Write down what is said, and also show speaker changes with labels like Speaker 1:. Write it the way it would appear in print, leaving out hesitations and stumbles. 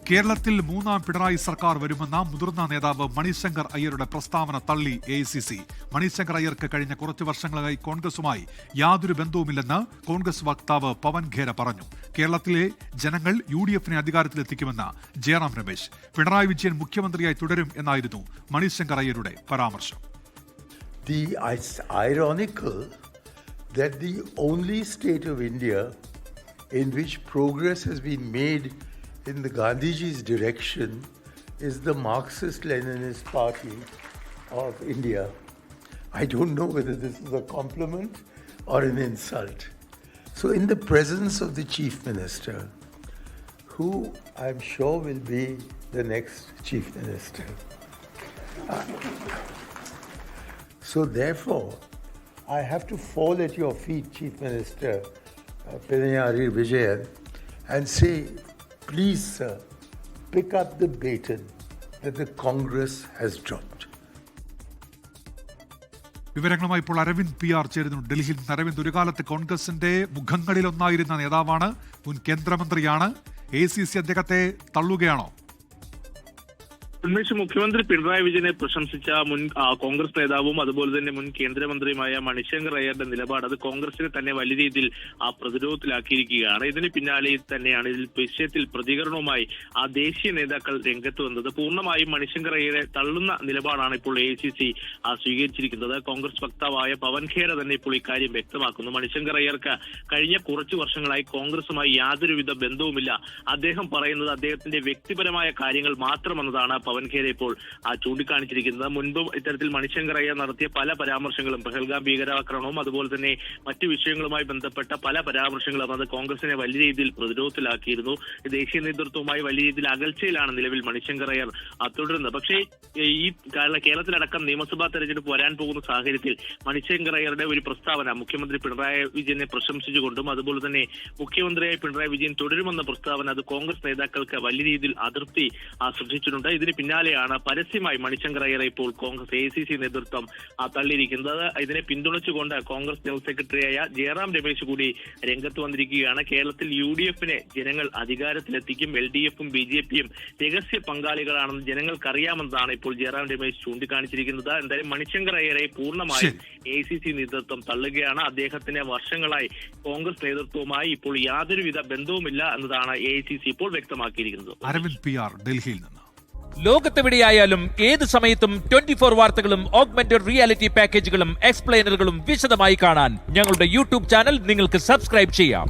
Speaker 1: കേരളത്തിൽ മൂന്നാം പിണറായി സർക്കാർ വരുമെന്ന മുതിർന്ന നേതാവ് മണിശങ്കർ അയ്യരുടെ പ്രസ്താവന തള്ളി AICC. മണിശങ്കർ അയ്യർക്ക് കഴിഞ്ഞ കുറച്ചു വർഷങ്ങളായി കോൺഗ്രസുമായി യാതൊരു ബന്ധവുമില്ലെന്ന് കോൺഗ്രസ് വക്താവ് പവൻ ഖേര പറഞ്ഞു. കേരളത്തിലെ ജനങ്ങൾ UDF-നെ അധികാരത്തിലെത്തിക്കുമെന്ന് ജയറാം രമേശ്. പിണറായി വിജയൻ മുഖ്യമന്ത്രിയായി തുടരും എന്നായിരുന്നു മണിശങ്കർ അയ്യരുടെ പരാമർശം.
Speaker 2: It's ironical that the only state of India in which progress has been made in the Gandhiji's direction is the Marxist-Leninist Party of India. I don't know whether this is a compliment or an insult. So in the presence of the Chief Minister, who I'm sure will be the next Chief Minister, so therefore, I have to fall at your feet, Chief Minister Pinarayi Vijayan, and say, please, sir, pick up the baton that the Congress has dropped.
Speaker 1: വിവരങ്ങളുമായി ഇപ്പോൾ Aravind PR ചേരുന്നു ഡൽഹിയിൽ. അരവിന്ദ്, ഒരു കാലത്ത് കോൺഗ്രസിന്റെ മുഖങ്ങളിലൊന്നായിരുന്ന നേതാവാണ്, മുൻ കേന്ദ്രമന്ത്രിയാണ്. AICC അദ്ദേഹത്തെ തള്ളുകയാണോ?
Speaker 3: ഉന്മേഷ്, മുഖ്യമന്ത്രി പിണറായി വിജയനെ പ്രശംസിച്ച മുൻ കോൺഗ്രസ് നേതാവും അതുപോലെ തന്നെ മുൻ കേന്ദ്രമന്ത്രിയുമായ മണിശങ്കർ അയ്യരുടെ നിലപാട് അത് കോൺഗ്രസിനെ തന്നെ വലിയ രീതിയിൽ പ്രതിരോധത്തിലാക്കിയിരിക്കുകയാണ്. ഇതിന് പിന്നാലെ തന്നെയാണ് ഇതിൽ വിഷയത്തിൽ പ്രതികരണവുമായി ദേശീയ നേതാക്കൾ രംഗത്ത് വന്നത്. പൂർണ്ണമായും മണിശങ്കർ അയ്യരെ തള്ളുന്ന നിലപാടാണ് ഇപ്പോൾ AICC സ്വീകരിച്ചിരിക്കുന്നത്. കോൺഗ്രസ് വക്താവായ പവൻ ഖേര തന്നെ ഇപ്പോൾ ഇക്കാര്യം വ്യക്തമാക്കുന്നു. മണിശങ്കർ അയ്യർക്ക് കഴിഞ്ഞ കുറച്ചു വർഷങ്ങളായി കോൺഗ്രസുമായി യാതൊരുവിധ ബന്ധവുമില്ല. അദ്ദേഹം പറയുന്നത് അദ്ദേഹത്തിന്റെ വ്യക്തിപരമായ കാര്യങ്ങൾ മാത്രമെന്നതാണ് പവൻ ഖേര ഇപ്പോൾ ചൂണ്ടിക്കാണിച്ചിരിക്കുന്നത്. മുൻപും ഇത്തരത്തിൽ മണിശങ്കർ അയ്യർ നടത്തിയ പല പരാമർശങ്ങളും, പഹൽഗാം ഭീകരാക്രമണവും അതുപോലെ തന്നെ മറ്റു വിഷയങ്ങളുമായി ബന്ധപ്പെട്ട പല പരാമർശങ്ങളും അത് കോൺഗ്രസിനെ വലിയ രീതിയിൽ പ്രതിരോധത്തിലാക്കിയിരുന്നു. ദേശീയ നേതൃത്വവുമായി വലിയ രീതിയിൽ അകൽച്ചയിലാണ് നിലവിൽ മണിശങ്കർ അയ്യർ തുടരുന്നത്. പക്ഷേ ഈ കേരളത്തിലടക്കം നിയമസഭാ തെരഞ്ഞെടുപ്പ് വരാൻ പോകുന്ന സാഹചര്യത്തിൽ മണിശങ്കർ അയ്യരുടെ ഒരു പ്രസ്താവന മുഖ്യമന്ത്രി പിണറായി വിജയനെ പ്രശംസിച്ചുകൊണ്ടും അതുപോലെ തന്നെ മുഖ്യമന്ത്രിയായി പിണറായി വിജയൻ തുടരുമെന്ന പ്രസ്താവന അത് കോൺഗ്രസ് നേതാക്കൾക്ക് വലിയ രീതിയിൽ അതൃപ്തി സൃഷ്ടിച്ചിട്ടുണ്ട്. ഇതിന് പിന്നാലെയാണ് പരസ്യമായി മണിശങ്കർ അയ്യരെ ഇപ്പോൾ കോൺഗ്രസ് AICC നേതൃത്വം തള്ളിയിരിക്കുന്നത്. ഇതിനെ പിന്തുണച്ചുകൊണ്ട് കോൺഗ്രസ് ജനറൽ സെക്രട്ടറിയായ ജയറാം രമേശ് കൂടി രംഗത്ത് വന്നിരിക്കുകയാണ്. കേരളത്തിൽ UDF-നെ ജനങ്ങൾ അധികാരത്തിലെത്തിക്കും, LDF-ഉം BJP-യും രഹസ്യ പങ്കാളികളാണെന്ന് ജനങ്ങൾക്കറിയാമെന്നാണ് ഇപ്പോൾ ജയറാം രമേശ് ചൂണ്ടിക്കാണിച്ചിരിക്കുന്നത്. എന്തായാലും മണിശങ്കർ അയ്യരെ പൂർണ്ണമായും AICC നേതൃത്വം തള്ളുകയാണ്. അദ്ദേഹത്തിന് വർഷങ്ങളായി കോൺഗ്രസ് നേതൃത്വവുമായി ഇപ്പോൾ യാതൊരുവിധ ബന്ധവുമില്ല എന്നതാണ് AICC ഇപ്പോൾ വ്യക്തമാക്കിയിരിക്കുന്നത്.
Speaker 1: അരവിന്ദ് PR ഡൽഹിയിൽ നിന്ന്.
Speaker 4: ലോകത്തെവിടെയായാലും ഏത് സമയത്തും 24 വാർത്തകളും ഓഗ്മെന്റഡ് റിയാലിറ്റി പാക്കേജുകളും എക്സ്പ്ലെയിനറുകളും വിശദമായി കാണാൻ ഞങ്ങളുടെ YouTube ചാനൽ നിങ്ങൾക്ക് സബ്സ്ക്രൈബ് ചെയ്യാം.